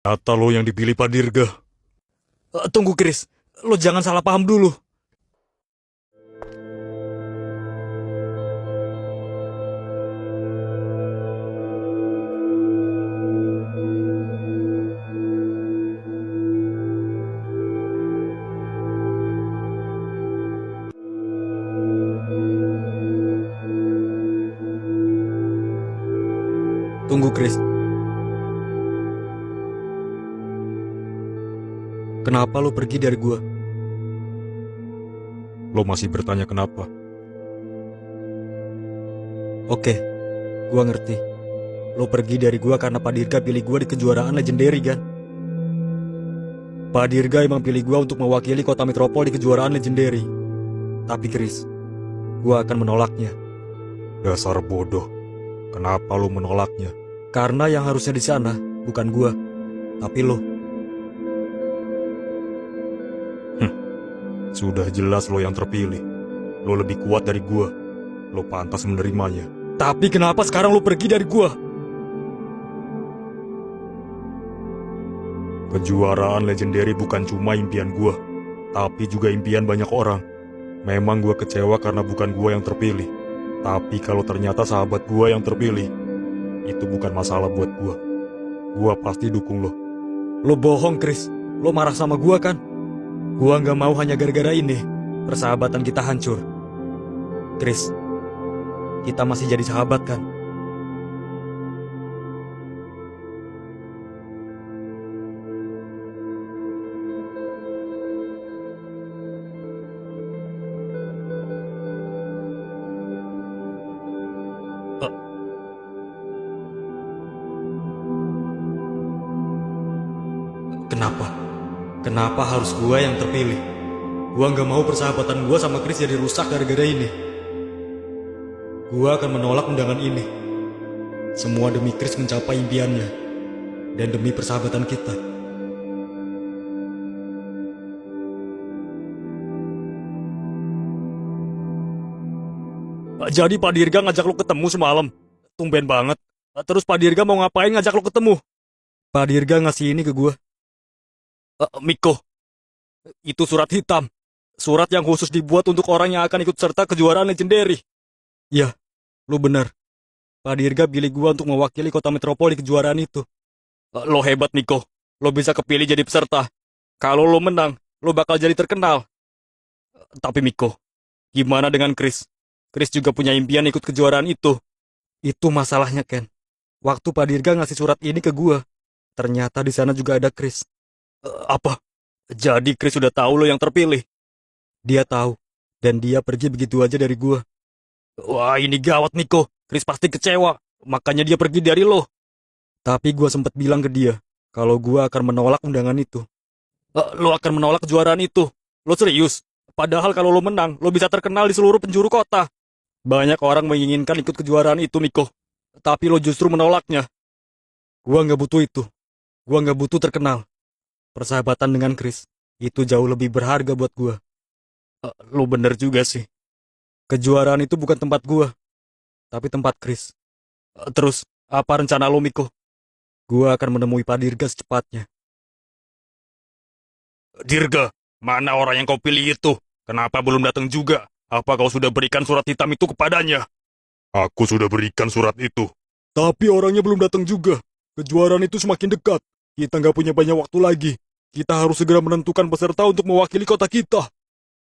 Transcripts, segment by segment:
Kata lo yang dipilih Pak Dirga. Tunggu, Chris. Lo jangan salah paham dulu. Tunggu, Chris. Kenapa lo pergi dari gua? Lo masih bertanya kenapa? Oke, gua ngerti. Lo pergi dari gua karena Pak Dirga pilih gua di kejuaraan legendary kan? Pak Dirga emang pilih gua untuk mewakili kota metropol di kejuaraan legendary. Tapi Chris, gua akan menolaknya. Dasar bodoh. Kenapa lo menolaknya? Karena yang harusnya di sana bukan gua, tapi lo. Sudah jelas lo yang terpilih. Lo lebih kuat dari gua. Lo pantas menerimanya. Tapi kenapa sekarang lo pergi dari gua? Kejuaraan legendary bukan cuma impian gua, tapi juga impian banyak orang. Memang gua kecewa karena bukan gua yang terpilih. Tapi kalau ternyata sahabat gua yang terpilih, itu bukan masalah buat gua. Gua pasti dukung lo. Lo bohong, Chris. Lo marah sama gua kan? Gua nggak mau hanya gara-gara ini persahabatan kita hancur. Chris, kita masih jadi sahabat kan? Eh, Kenapa? Kenapa harus gua yang terpilih? Gua nggak mau persahabatan gua sama Chris jadi rusak gara-gara ini. Gua akan menolak undangan ini. Semua demi Chris mencapai impiannya. Dan demi persahabatan kita. Jadi Pak Dirga ngajak lo ketemu semalam? Tumben banget. Terus Pak Dirga mau ngapain ngajak lo ketemu? Pak Dirga ngasih ini ke gua. Miko, itu surat hitam. Surat yang khusus dibuat untuk orang yang akan ikut serta kejuaraan legendary. Ya, lu bener. Pak Dirga pilih gua untuk mewakili kota metropol di kejuaraan itu. Lo hebat, Miko. Lo bisa kepilih jadi peserta. Kalau lo menang, lo bakal jadi terkenal. Tapi Miko, gimana dengan Chris? Chris juga punya impian ikut kejuaraan itu. Itu masalahnya, Ken. Waktu Pak Dirga ngasih surat ini ke gua, ternyata di sana juga ada Chris. Apa? Jadi Chris sudah tahu lo yang terpilih? Dia tahu, dan dia pergi begitu aja dari gua. Wah, ini gawat, Niko. Chris pasti kecewa, makanya dia pergi dari lo. Tapi gua sempat bilang ke dia, kalau gua akan menolak undangan itu. Lo akan menolak kejuaraan itu? Lo serius? Padahal kalau lo menang, lo bisa terkenal di seluruh penjuru kota. Banyak orang menginginkan ikut kejuaraan itu, Niko. Tapi lo justru menolaknya. Gua nggak butuh itu. Gua nggak butuh terkenal. Persahabatan dengan Chris, itu jauh lebih berharga buat gua. Lo bener juga sih. Kejuaraan itu bukan tempat gua, tapi tempat Chris. Terus, apa rencana lo, Miko? Gua akan menemui Pak Dirga secepatnya. Dirga, mana orang yang kau pilih itu? Kenapa belum datang juga? Apa kau sudah berikan surat hitam itu kepadanya? Aku sudah berikan surat itu. Tapi orangnya belum datang juga. Kejuaraan itu semakin dekat. Kita nggak punya banyak waktu lagi. Kita harus segera menentukan peserta untuk mewakili kota kita.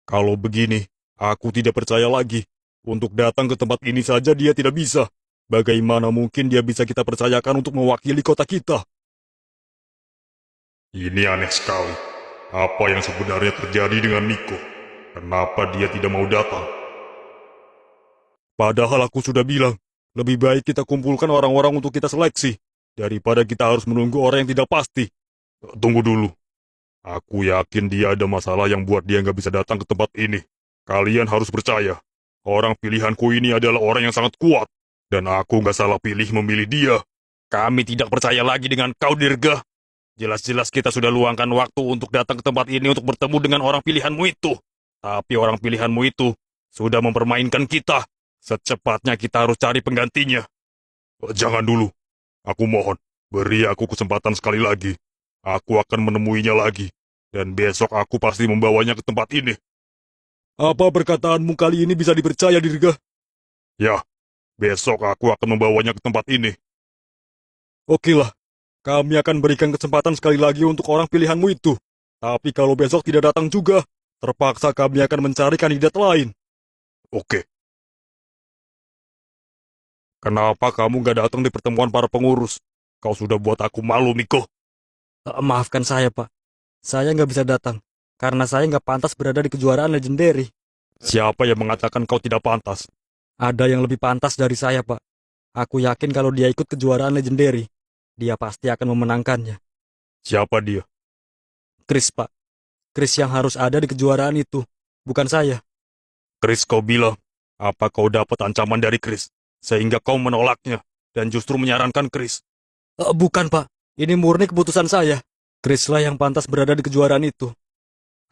Kalau begini, aku tidak percaya lagi. Untuk datang ke tempat ini saja dia tidak bisa. Bagaimana mungkin dia bisa kita percayakan untuk mewakili kota kita? Ini aneh sekali. Apa yang sebenarnya terjadi dengan Niko? Kenapa dia tidak mau datang? Padahal aku sudah bilang, lebih baik kita kumpulkan orang-orang untuk kita seleksi, daripada kita harus menunggu orang yang tidak pasti. Tunggu dulu. Aku yakin dia ada masalah yang buat dia nggak bisa datang ke tempat ini. Kalian harus percaya, orang pilihanku ini adalah orang yang sangat kuat. Dan aku nggak salah pilih memilih dia. Kami tidak percaya lagi dengan kau, Dirga. Jelas-jelas kita sudah luangkan waktu untuk datang ke tempat ini untuk bertemu dengan orang pilihanmu itu. Tapi orang pilihanmu itu sudah mempermainkan kita. Secepatnya kita harus cari penggantinya. Jangan dulu. Aku mohon, beri aku kesempatan sekali lagi. Aku akan menemuinya lagi. Dan besok aku pasti membawanya ke tempat ini. Apa perkataanmu kali ini bisa dipercaya, Dirga? Ya, besok aku akan membawanya ke tempat ini. Okelah, kami akan berikan kesempatan sekali lagi untuk orang pilihanmu itu. Tapi kalau besok tidak datang juga, terpaksa kami akan mencari kandidat lain. Oke. Kenapa kamu gak datang di pertemuan para pengurus? Kau sudah buat aku malu, Miko. Maafkan saya, Pak. Saya nggak bisa datang, karena saya nggak pantas berada di kejuaraan legendary. Siapa yang mengatakan kau tidak pantas? Ada yang lebih pantas dari saya, Pak. Aku yakin kalau dia ikut kejuaraan legendary, dia pasti akan memenangkannya. Siapa dia? Chris, Pak. Chris yang harus ada di kejuaraan itu, bukan saya. Chris, kau bilang, apa kau dapat ancaman dari Chris, sehingga kau menolaknya, dan justru menyarankan Chris? Bukan, Pak. Ini murni keputusan saya. Chris lah yang pantas berada di kejuaraan itu.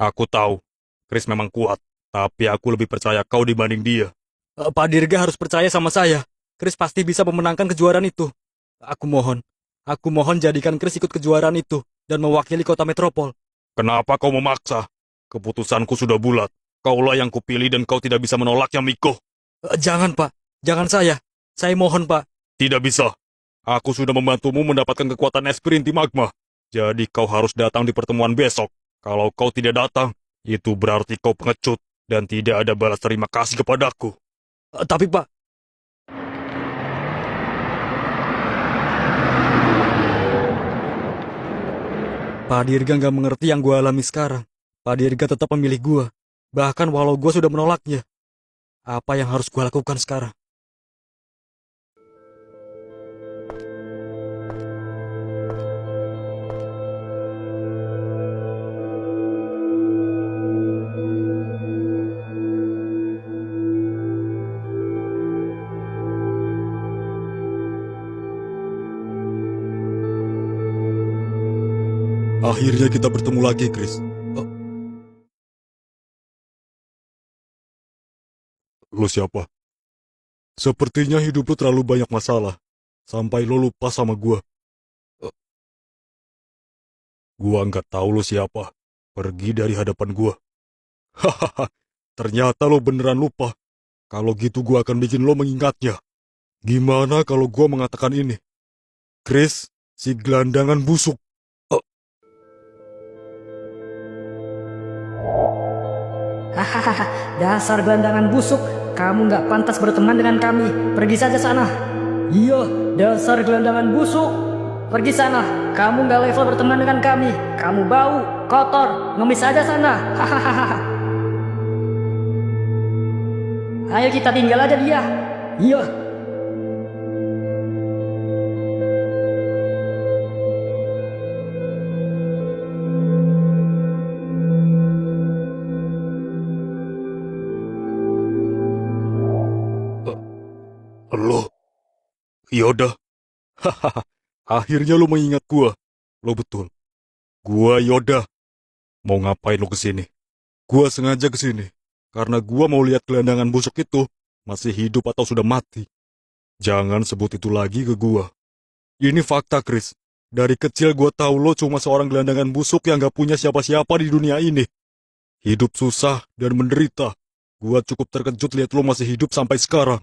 Aku tahu, Chris memang kuat, tapi aku lebih percaya kau dibanding dia. Pak Dirga harus percaya sama saya. Chris pasti bisa memenangkan kejuaraan itu. Aku mohon jadikan Chris ikut kejuaraan itu dan mewakili kota metropol. Kenapa kau memaksa? Keputusanku sudah bulat. Kaulah yang kupilih dan kau tidak bisa menolaknya, Miko. Jangan, Pak. Jangan saya. Saya mohon, Pak. Tidak bisa. Aku sudah membantumu mendapatkan kekuatan esprit inti magma. Jadi kau harus datang di pertemuan besok. Kalau kau tidak datang, itu berarti kau pengecut dan tidak ada balas terima kasih kepadaku. Tapi, Pak, Pak Dirga nggak mengerti yang gue alami sekarang. Pak Dirga tetap memilih gue. Bahkan walau gue sudah menolaknya. Apa yang harus gue lakukan sekarang? Akhirnya kita bertemu lagi, Chris. Lo siapa? Sepertinya hidup lo terlalu banyak masalah. Sampai lo lupa sama gua. Gua nggak tahu lo siapa. Pergi dari hadapan gua. Hahaha, ternyata lo beneran lupa. Kalau gitu gua akan bikin lo mengingatnya. Gimana kalau gua mengatakan ini? Chris, si gelandangan busuk. Hahaha, dasar gelandangan busuk. Kamu nggak pantas berteman dengan kami. Pergi saja sana. Iya, dasar gelandangan busuk. Pergi sana. Kamu nggak level berteman dengan kami. Kamu bau, kotor, ngemis saja sana. Hahaha. Ayo kita tinggal aja dia. Iya. Lo, Yoda. Hahaha, akhirnya lo mengingat gua. Lo betul. Gua Yoda. Mau ngapain lo kesini? Gua sengaja kesini. Karena gua mau lihat gelandangan busuk itu masih hidup atau sudah mati. Jangan sebut itu lagi ke gua. Ini fakta, Chris. Dari kecil gua tahu lo cuma seorang gelandangan busuk yang gak punya siapa-siapa di dunia ini. Hidup susah dan menderita. Gua cukup terkejut lihat lo masih hidup sampai sekarang.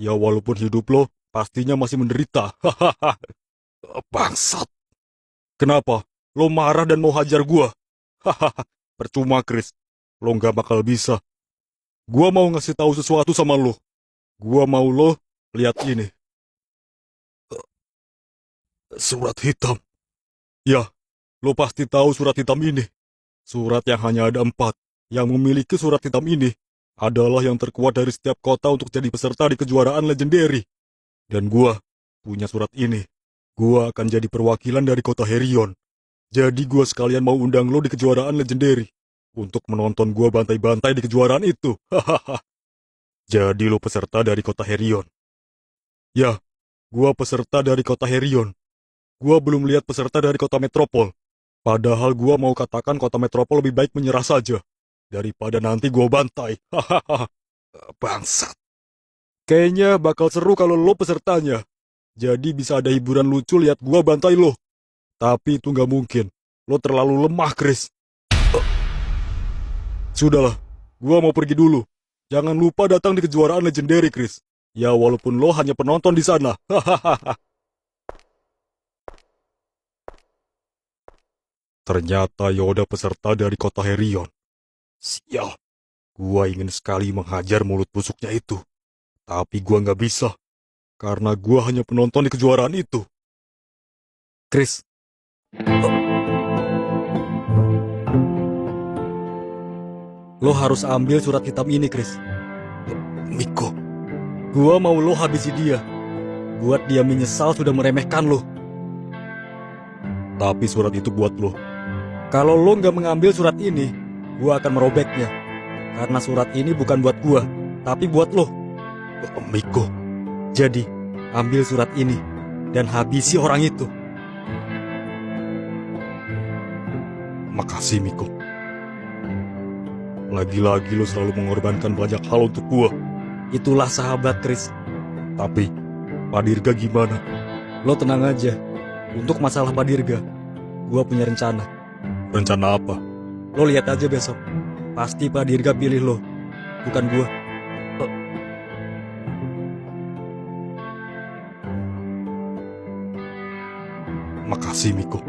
Ya walaupun hidup lo pastinya masih menderita. Hahaha. Bangsat. Kenapa? Lo marah dan mau hajar gua? Hahaha. Percuma, Chris. Lo gak bakal bisa. Gua mau ngasih tahu sesuatu sama lo. Gua mau lo lihat ini. Surat hitam. Ya, lo pasti tahu surat hitam ini. Surat yang hanya ada 4. Yang memiliki surat hitam ini adalah yang terkuat dari setiap kota untuk jadi peserta di kejuaraan legendary. Dan gua punya surat ini. Gua akan jadi perwakilan dari kota Herion. Jadi gua sekalian mau undang lo di kejuaraan legendary. Untuk menonton gua bantai-bantai di kejuaraan itu. Hahaha. Jadi lo peserta dari kota Herion. Ya, gua peserta dari kota Herion. Gua belum lihat peserta dari kota metropol. Padahal gua mau katakan kota metropol lebih baik menyerah saja. Daripada nanti gua bantai. Hahaha. Bangsat. Kayaknya bakal seru kalau lo pesertanya. Jadi bisa ada hiburan lucu lihat gua bantai lo. Tapi itu nggak mungkin. Lo terlalu lemah, Chris. Sudahlah, gua mau pergi dulu. Jangan lupa datang di kejuaraan legendary, Chris. Ya, walaupun lo hanya penonton di sana. Hahaha. Ternyata Yoda peserta dari kota Herion. Sial, gua ingin sekali menghajar mulut busuknya itu. Tapi gua nggak bisa, karena gua hanya penonton di kejuaraan itu. Chris. Lo harus ambil surat hitam ini, Chris. Miko, Gua mau lo habisi dia. Buat dia menyesal sudah meremehkan lo. tapi surat itu buat lo. Kalau lo nggak mengambil surat ini, gua akan merobeknya. Karena surat ini bukan buat gua, tapi buat lo. Miko, Jadi, ambil surat ini dan habisi orang itu. makasih Miko. Lagi-lagi lo selalu mengorbankan banyak hal untuk gua. Itulah sahabat, Chris. Tapi, Pak Dirga gimana? Lo tenang aja. Untuk masalah Pak Dirga, gua punya rencana. Rencana apa? Lo lihat aja besok. Pasti Pak Dirga pilih lo, bukan gua. Makasih Miko.